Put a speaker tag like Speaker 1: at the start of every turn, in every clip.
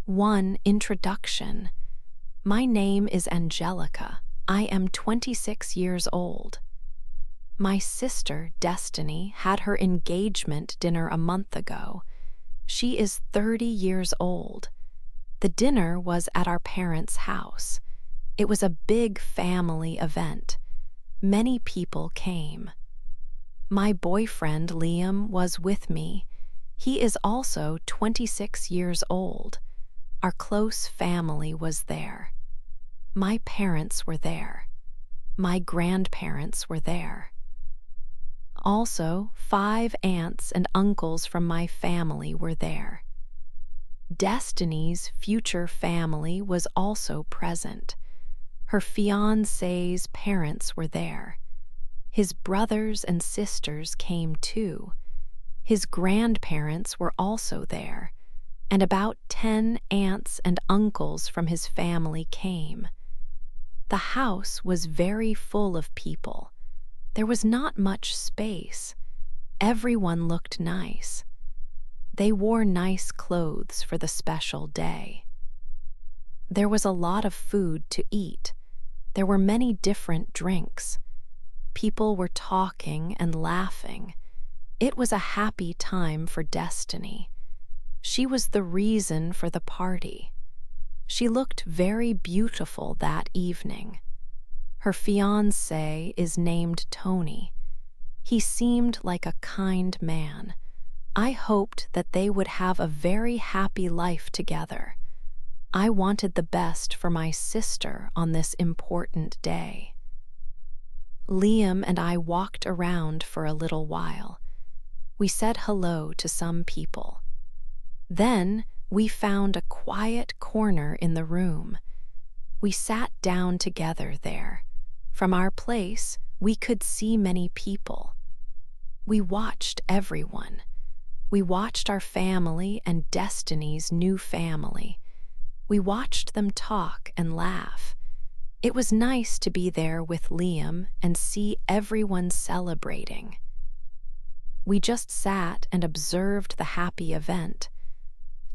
Speaker 1: 1. Introduction. My name is Angelica. I am 26 years old. My sister, Destiny, had her engagement dinner a month ago. She is 30 years old. The dinner was at our parents' house. It was a big family event. Many people came. My boyfriend, Liam, was with me. He is also 26 years old. Our close family was there. My parents were there. My grandparents were there. Also, 5 aunts and uncles from my family were there. Destiny's future family was also present. Her fiancé's parents were there. His brothers and sisters came too. His grandparents were also there, and about 10 aunts and uncles from his family came. The house was very full of people. There was not much space. Everyone looked nice. They wore nice clothes for the special day. There was a lot of food to eat. There were many different drinks. People were talking and laughing. It was a happy time for Destiny. She was the reason for the party. She looked very beautiful that evening. Her fiancé is named Tony. He seemed like a kind man. I hoped that they would have a very happy life together. I wanted the best for my sister on this important day. Liam and I walked around for a little while. We said hello to some people. Then we found a quiet corner in the room. We sat down together there. From our place, we could see many people. We watched everyone. We watched our family and Destiny's new family. We watched them talk and laugh. It was nice to be there with Liam and see everyone celebrating. We just sat and observed the happy event.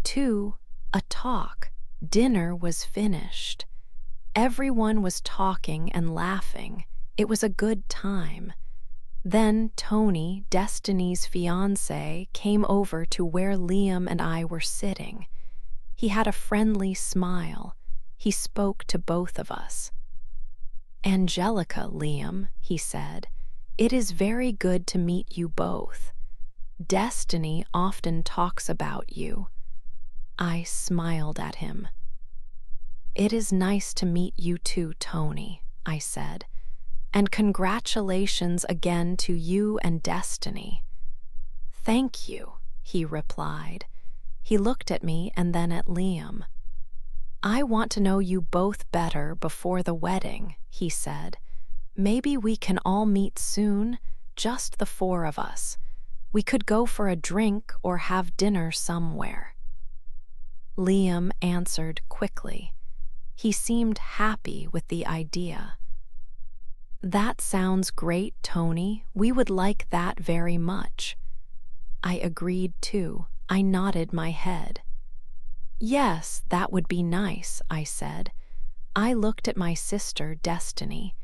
Speaker 1: 2. A talk. Dinner was finished. Everyone was talking and laughing. It was a good time. Then Tony, Destiny's fiancé, came over to where Liam and I were sitting. He had a friendly smile. He spoke to both of us. "Angelica, Liam," he said, "it is very good to meet you both. Destiny often talks about you." I smiled at him. "It is nice to meet you too, Tony," I said, "and congratulations again to you and Destiny." "Thank you," he replied. He looked at me and then at Liam. "I want to know you both better before the wedding," he said. "Maybe we can all meet soon, just the 4 of us. We could go for a drink or have dinner somewhere." Liam answered quickly. He seemed happy with the idea. "That sounds great, Tony. We would like that very much." I agreed too. I nodded my head. "Yes, that would be nice," I said. I looked at my sister, Destiny.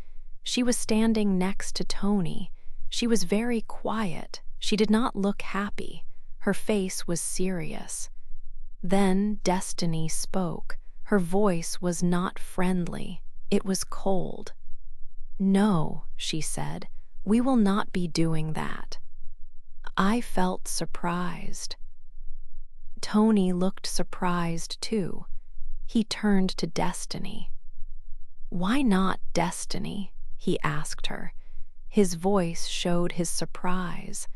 Speaker 1: She was standing next to Tony. She was very quiet. She did not look happy. Her face was serious. Then Destiny spoke. Her voice was not friendly. It was cold. "No," she said, "we will not be doing that." I felt surprised. Tony looked surprised too. He turned to Destiny. "Why not, Destiny?" he asked her. His voice showed his surprise.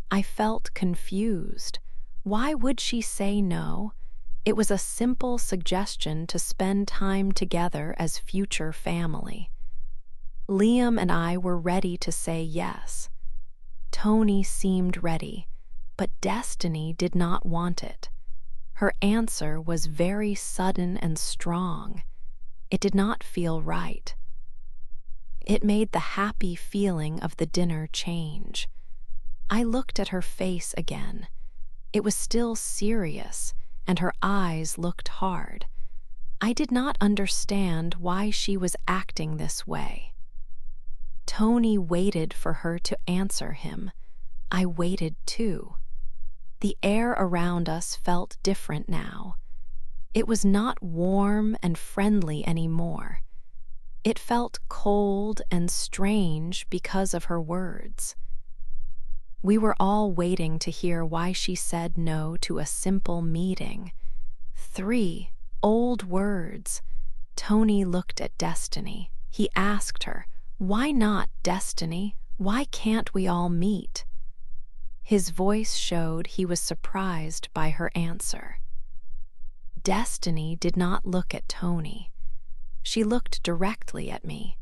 Speaker 1: I felt confused. Why would she say no? It was a simple suggestion to spend time together as future family. Liam and I were ready to say yes. Tony seemed ready, but Destiny did not want it. Her answer was very sudden and strong. It did not feel right. It made the happy feeling of the dinner change. I looked at her face again. It was still serious, and her eyes looked hard. I did not understand why she was acting this way. Tony waited for her to answer him. I waited too. The air around us felt different now. It was not warm and friendly anymore. It felt cold and strange because of her words. We were all waiting to hear why she said no to a simple meeting. 3 old words. Tony looked at Destiny. He asked her, "Why not, Destiny? Why can't we all meet?" His voice showed he was surprised by her answer. Destiny did not look at Tony. She looked directly at me.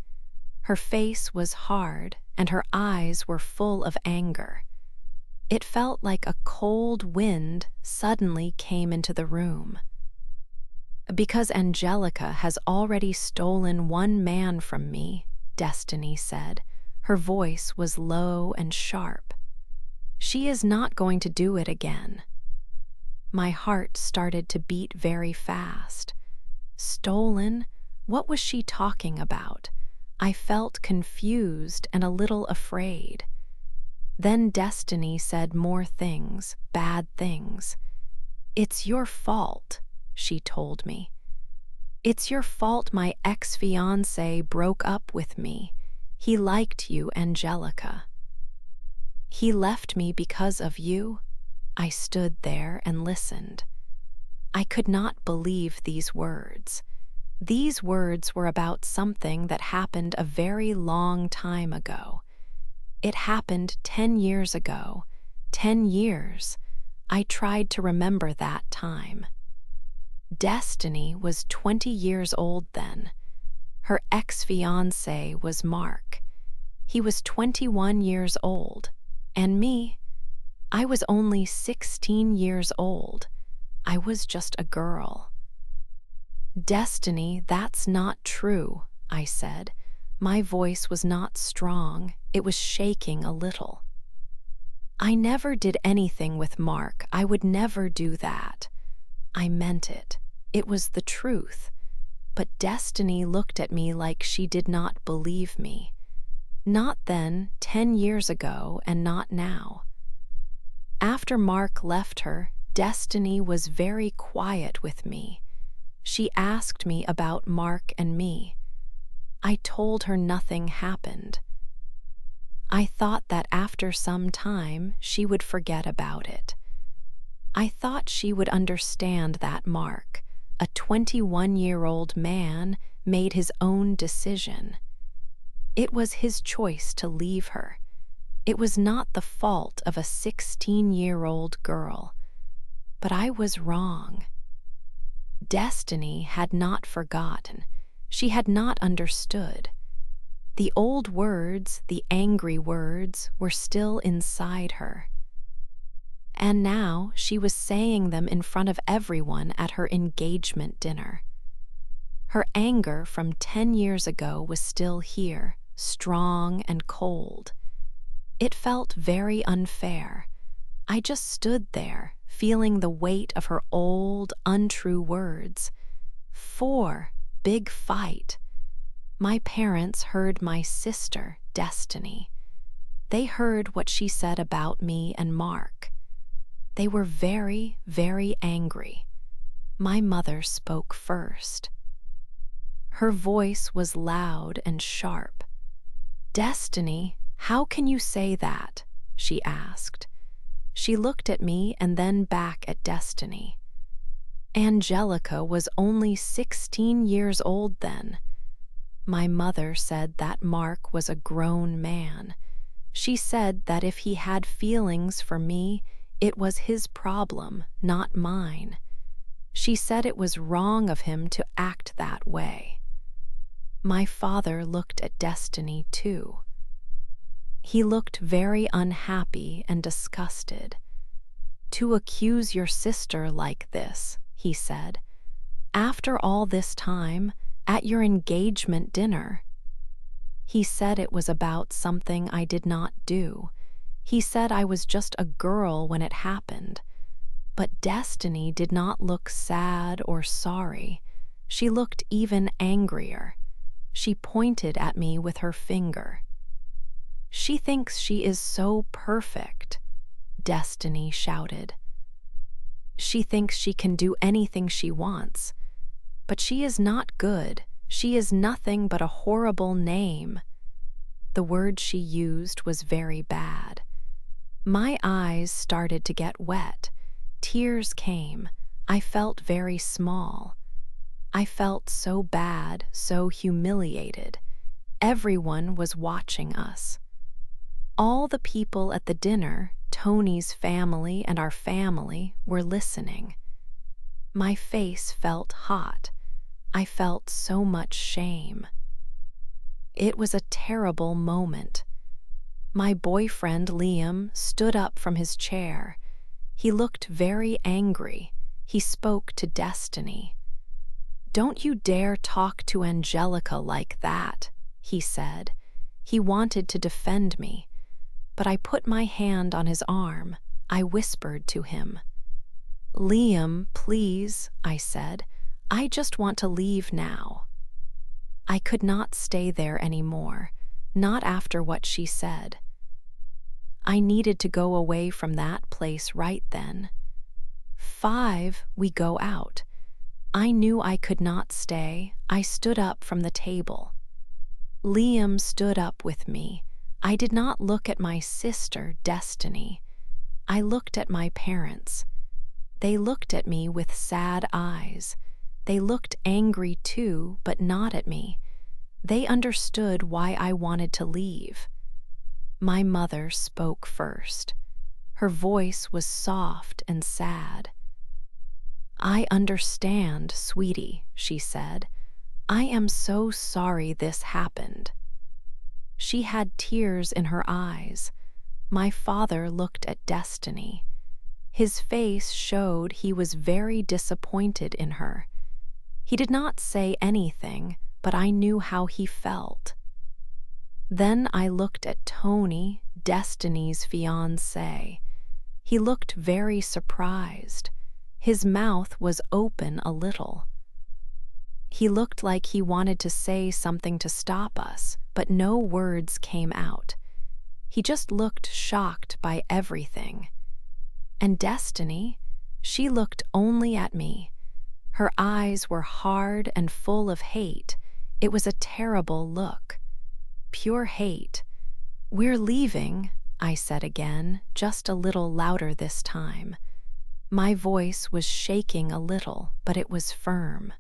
Speaker 1: Her face was hard and her eyes were full of anger. It felt like a cold wind suddenly came into the room. "Because Angelica has already stolen one man from me," Destiny said. Her voice was low and sharp. "She is not going to do it again." My heart started to beat very fast. Stolen? What was she talking about? I felt confused and a little afraid. Then Destiny said more things, bad things. "It's your fault," she told me. "It's your fault my ex-fiancé broke up with me. He liked you, Angelica." "He left me because of you?" I stood there and listened. I could not believe these words. These words were about something that happened a very long time ago. It happened 10 years ago. 10 years. I tried to remember that time. Destiny was 20 years old then. Her ex-fiancé was Mark. He was 21 years old. And me? I was only 16 years old. I was just a girl. "Destiny, that's not true," I said. My voice was not strong, it was shaking a little. "I never did anything with Mark. I would never do that." I meant it. It was the truth. But Destiny looked at me like she did not believe me. Not then, 10 years ago, and not now. After Mark left her, Destiny was very quiet with me. She asked me about Mark and me. I told her nothing happened. I thought that after some time she would forget about it. I thought she would understand that Mark, a 21-year-old man, made his own decision. It was his choice to leave her. It was not the fault of a 16-year-old girl. But I was wrong. Destiny had not forgotten. She had not understood. The old words, the angry words, were still inside her. And now she was saying them in front of everyone at her engagement dinner. Her anger from 10 years ago was still here, strong and cold. It felt very unfair. I just stood there, feeling the weight of her old, untrue words. 4 big fight. My parents heard my sister, Destiny. They heard what she said about me and Mark. They were very, very angry. My mother spoke first. Her voice was loud and sharp. "Destiny, how can you say that?" she asked. She looked at me and then back at Destiny. Angelica was only 16 years old then. My mother said that Mark was a grown man. She said that if he had feelings for me, it was his problem, not mine. She said it was wrong of him to act that way. My father looked at Destiny too. He looked very unhappy and disgusted. "To accuse your sister like this," he said, "after all this time, at your engagement dinner." He said it was about something I did not do. He said I was just a girl when it happened. But Destiny did not look sad or sorry. She looked even angrier. She pointed at me with her finger. "She thinks she is so perfect," Destiny shouted. "She thinks she can do anything she wants. But she is not good. She is nothing but a horrible name." The word she used was very bad. My eyes started to get wet. Tears came. I felt very small. I felt so bad, so humiliated. Everyone was watching us. All the people at the dinner, Tony's family and our family, were listening. My face felt hot. I felt so much shame. It was a terrible moment. My boyfriend, Liam, stood up from his chair. He looked very angry. He spoke to Destiny. "Don't you dare talk to Angelica like that," he said. He wanted to defend me, but I put my hand on his arm. I whispered to him. "Liam, please," I said. "I just want to leave now." I could not stay there anymore, not after what she said. I needed to go away from that place right then. 5, we go out. I knew I could not stay. I stood up from the table. Liam stood up with me. I did not look at my sister, Destiny. I looked at my parents. They looked at me with sad eyes. They looked angry too, but not at me. They understood why I wanted to leave. My mother spoke first. Her voice was soft and sad. "I understand, sweetie," she said. "I am so sorry this happened." She had tears in her eyes. My father looked at Destiny. His face showed he was very disappointed in her. He did not say anything, but I knew how he felt. Then I looked at Tony, Destiny's fiancé. He looked very surprised. His mouth was open a little. He looked like he wanted to say something to stop us, but no words came out. He just looked shocked by everything. And Destiny, she looked only at me. Her eyes were hard and full of hate. It was a terrible look. Pure hate. "We're leaving," I said again, just a little louder this time. My voice was shaking a little, but it was firm.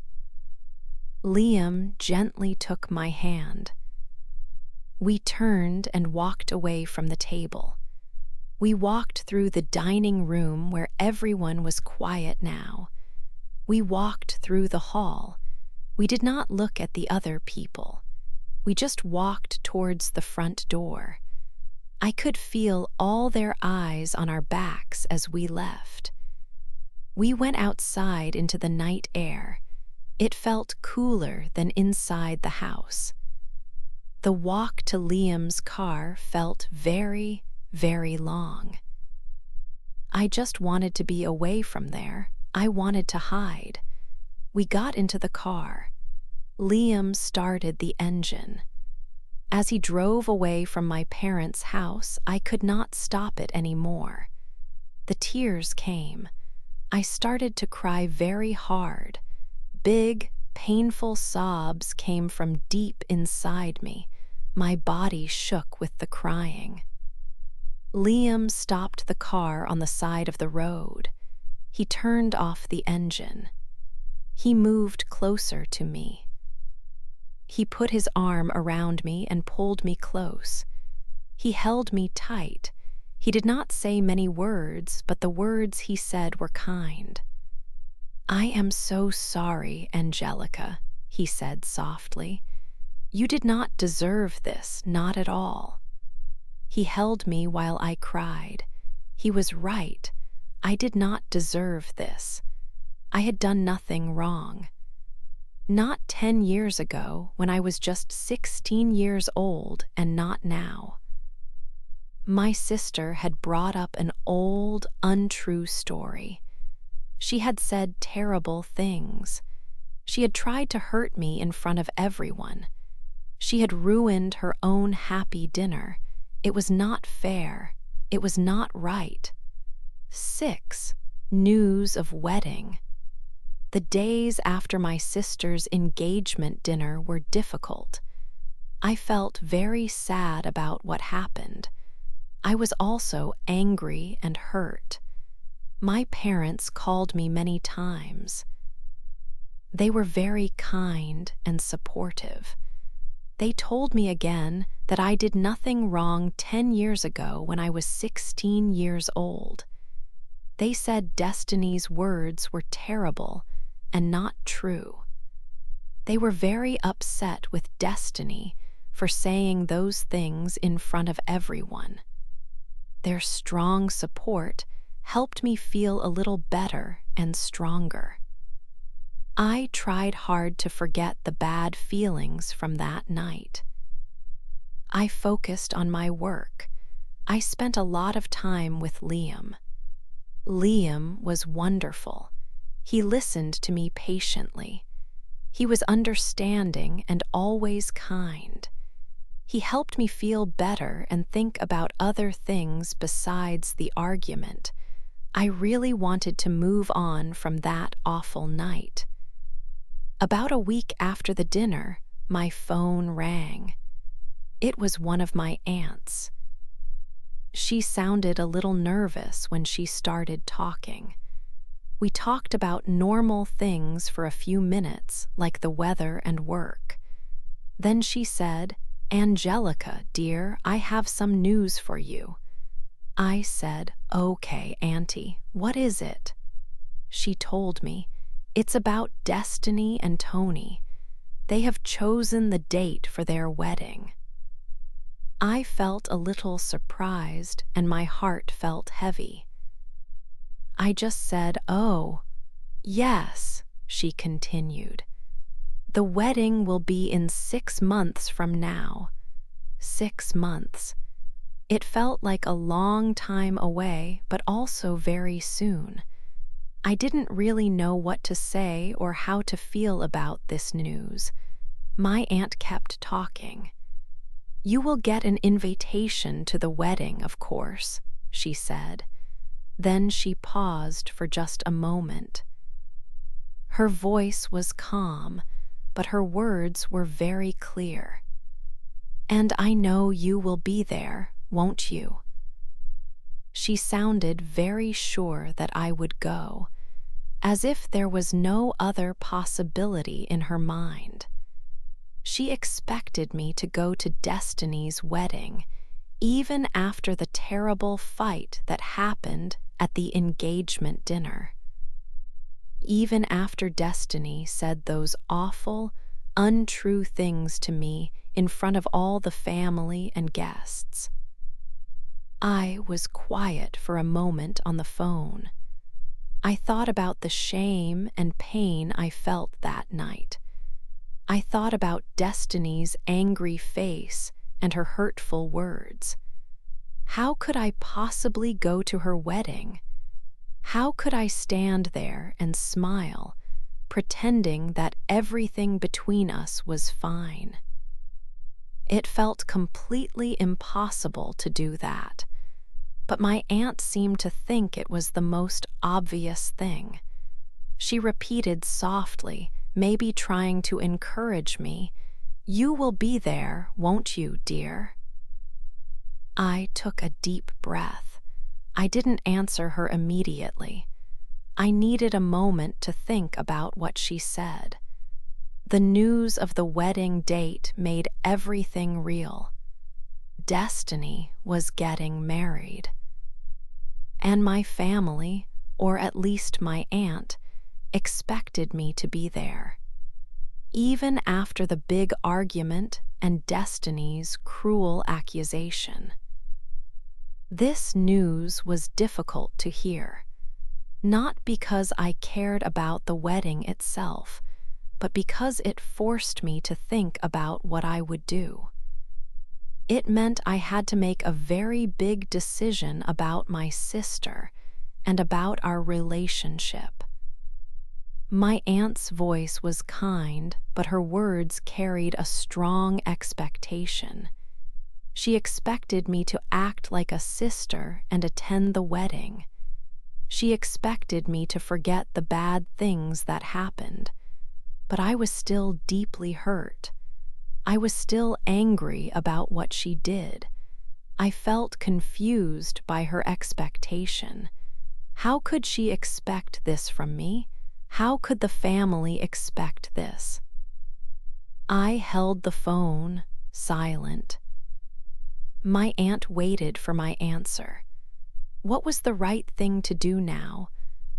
Speaker 1: Liam gently took my hand. We turned and walked away from the table. We walked through the dining room where everyone was quiet now. We walked through the hall. We did not look at the other people. We just walked towards the front door. I could feel all their eyes on our backs as we left. We went outside into the night air. It felt cooler than inside the house. The walk to Liam's car felt very, very long. I just wanted to be away from there. I wanted to hide. We got into the car. Liam started the engine. As he drove away from my parents' house, I could not stop it anymore. The tears came. I started to cry very hard. Big, painful sobs came from deep inside me. My body shook with the crying. Liam stopped the car on the side of the road. He turned off the engine. He moved closer to me. He put his arm around me and pulled me close. He held me tight. He did not say many words, but the words he said were kind. "I am so sorry, Angelica," he said softly. "You did not deserve this, not at all." He held me while I cried. He was right. I did not deserve this. I had done nothing wrong. Not 10 years ago, when I was just 16 years old, and not now. My sister had brought up an old, untrue story. She had said terrible things. She had tried to hurt me in front of everyone. She had ruined her own happy dinner. It was not fair. It was not right. 6. News of wedding. The days after my sister's engagement dinner were difficult. I felt very sad about what happened. I was also angry and hurt. My parents called me many times. They were very kind and supportive. They told me again that I did nothing wrong 10 years ago when I was 16 years old. They said Destiny's words were terrible and not true. They were very upset with Destiny for saying those things in front of everyone. Their strong support helped me feel a little better and stronger. I tried hard to forget the bad feelings from that night. I focused on my work. I spent a lot of time with Liam. Liam was wonderful. He listened to me patiently. He was understanding and always kind. He helped me feel better and think about other things besides the argument. I really wanted to move on from that awful night. About a week after the dinner, my phone rang. It was one of my aunts. She sounded a little nervous when she started talking. We talked about normal things for a few minutes, like the weather and work. Then she said, "Angelica, dear, I have some news for you." I said, "Okay, Auntie, what is it?" She told me, "It's about Destiny and Tony. They have chosen the date for their wedding." I felt a little surprised and my heart felt heavy. I just said, "Oh, yes," she continued. "The wedding will be in 6 months from now." 6 months. It felt like a long time away, but also very soon. I didn't really know what to say or how to feel about this news. My aunt kept talking. "You will get an invitation to the wedding, of course," she said. Then she paused for just a moment. Her voice was calm, but her words were very clear. "And I know you will be there, won't you?" She sounded very sure that I would go, as if there was no other possibility in her mind. She expected me to go to Destiny's wedding, even after the terrible fight that happened at the engagement dinner. Even after Destiny said those awful, untrue things to me in front of all the family and guests. I was quiet for a moment on the phone. I thought about the shame and pain I felt that night. I thought about Destiny's angry face and her hurtful words. How could I possibly go to her wedding? How could I stand there and smile, pretending that everything between us was fine? It felt completely impossible to do that, but my aunt seemed to think it was the most obvious thing. She repeated softly, maybe trying to encourage me, "You will be there, won't you, dear?" I took a deep breath. I didn't answer her immediately. I needed a moment to think about what she said. The news of the wedding date made everything real. Destiny was getting married. And my family, or at least my aunt, expected me to be there. Even after the big argument and Destiny's cruel accusation. This news was difficult to hear, not because I cared about the wedding itself, but because it forced me to think about what I would do. It meant I had to make a very big decision about my sister and about our relationship. My aunt's voice was kind, but her words carried a strong expectation. She expected me to act like a sister and attend the wedding. She expected me to forget the bad things that happened, but I was still deeply hurt. I was still angry about what she did. I felt confused by her expectation. How could she expect this from me? How could the family expect this? I held the phone, silent. My aunt waited for my answer. What was the right thing to do now?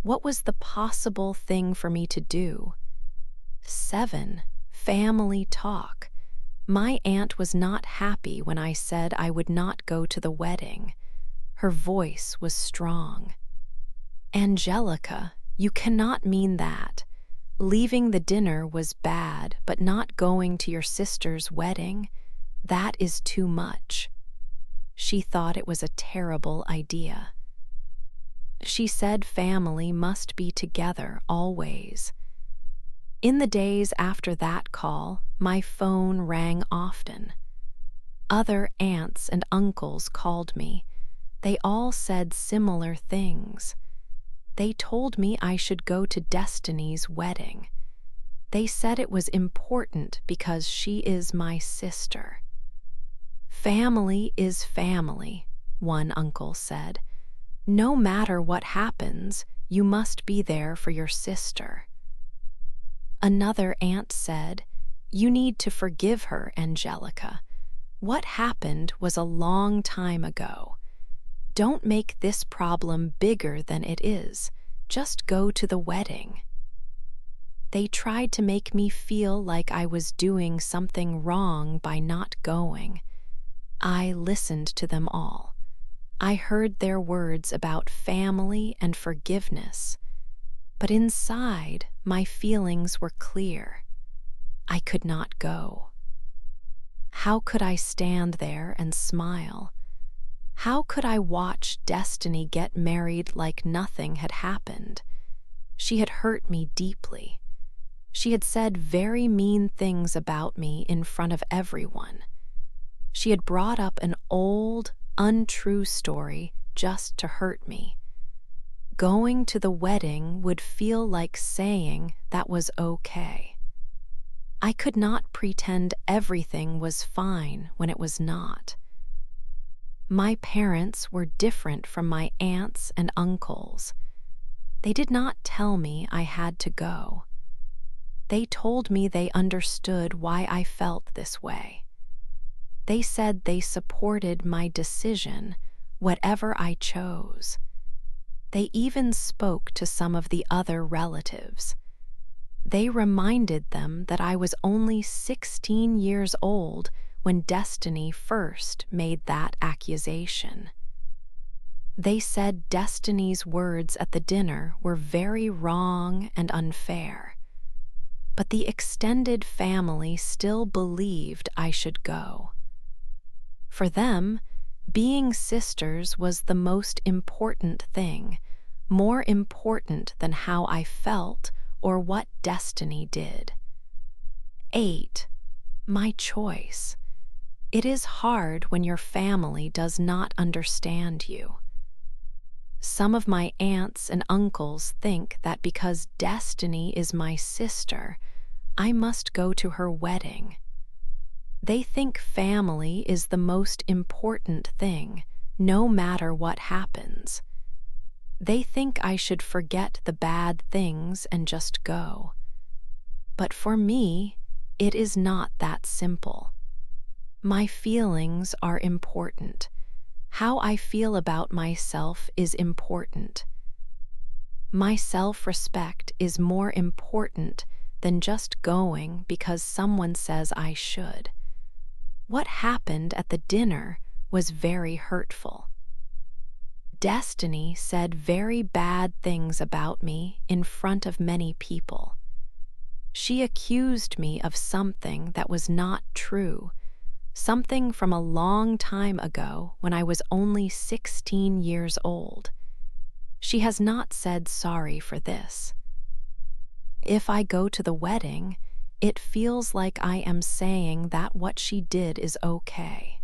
Speaker 1: What was the possible thing for me to do? 7. Family talk. My aunt was not happy when I said I would not go to the wedding. Her voice was strong. Angelica, you cannot mean that. Leaving the dinner was bad, but not going to your sister's wedding? That is too much. She thought it was a terrible idea. She said family must be together always. In the days after that call, my phone rang often. Other aunts and uncles called me. They all said similar things. They told me I should go to Destiny's wedding. They said it was important because she is my sister. Family is family, one uncle said. No matter what happens, you must be there for your sister. Another aunt said, you need to forgive her, Angelica. What happened was a long time ago. Don't make this problem bigger than it is. Just go to the wedding. They tried to make me feel like I was doing something wrong by not going. I listened to them all. I heard their words about family and forgiveness, but inside, my feelings were clear. I could not go. How could I stand there and smile? How could I watch Destiny get married like nothing had happened? She had hurt me deeply. She had said very mean things about me in front of everyone. She had brought up an old, untrue story just to hurt me. Going to the wedding would feel like saying that was okay. I could not pretend everything was fine when it was not. My parents were different from my aunts and uncles. They did not tell me I had to go. They told me they understood why I felt this way. They said they supported my decision, whatever I chose. They even spoke to some of the other relatives. They reminded them that I was only 16 years old when Destiny first made that accusation. They said Destiny's words at the dinner were very wrong and unfair. But the extended family still believed I should go. For them, being sisters was the most important thing, more important than how I felt or what Destiny did. 8. My choice. It is hard when your family does not understand you. Some of my aunts and uncles think that because Destiny is my sister, I must go to her wedding. They think family is the most important thing, no matter what happens. They think I should forget the bad things and just go. But for me, it is not that simple. My feelings are important. How I feel about myself is important. My self-respect is more important than just going because someone says I should. What happened at the dinner was very hurtful. Destiny said very bad things about me in front of many people. She accused me of something that was not true, something from a long time ago when I was only 16 years old. She has not said sorry for this. If I go to the wedding, it feels like I am saying that what she did is okay.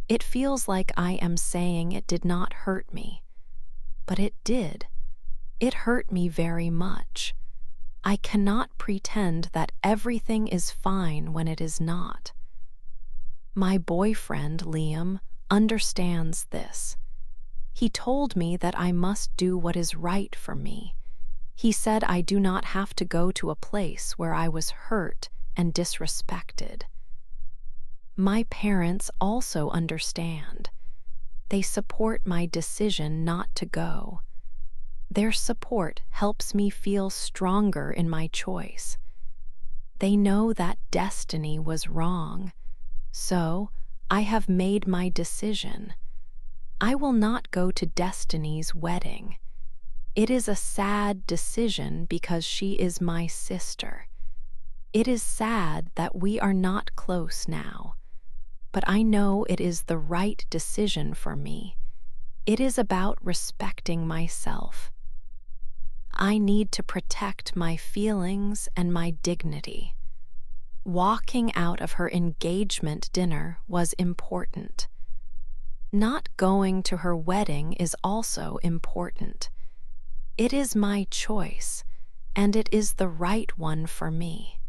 Speaker 1: It feels like I am saying it did not hurt me, but it did. It hurt me very much. I cannot pretend that everything is fine when it is not. My boyfriend, Liam, understands this. He told me that I must do what is right for me. He said I do not have to go to a place where I was hurt and disrespected. My parents also understand. They support my decision not to go. Their support helps me feel stronger in my choice. They know that destiny was wrong, so I have made my decision. I will not go to Destiny's wedding. It is a sad decision because she is my sister. It is sad that we are not close now, but I know it is the right decision for me. It is about respecting myself. I need to protect my feelings and my dignity. Walking out of her engagement dinner was important. Not going to her wedding is also important. It is my choice, and it is the right one for me.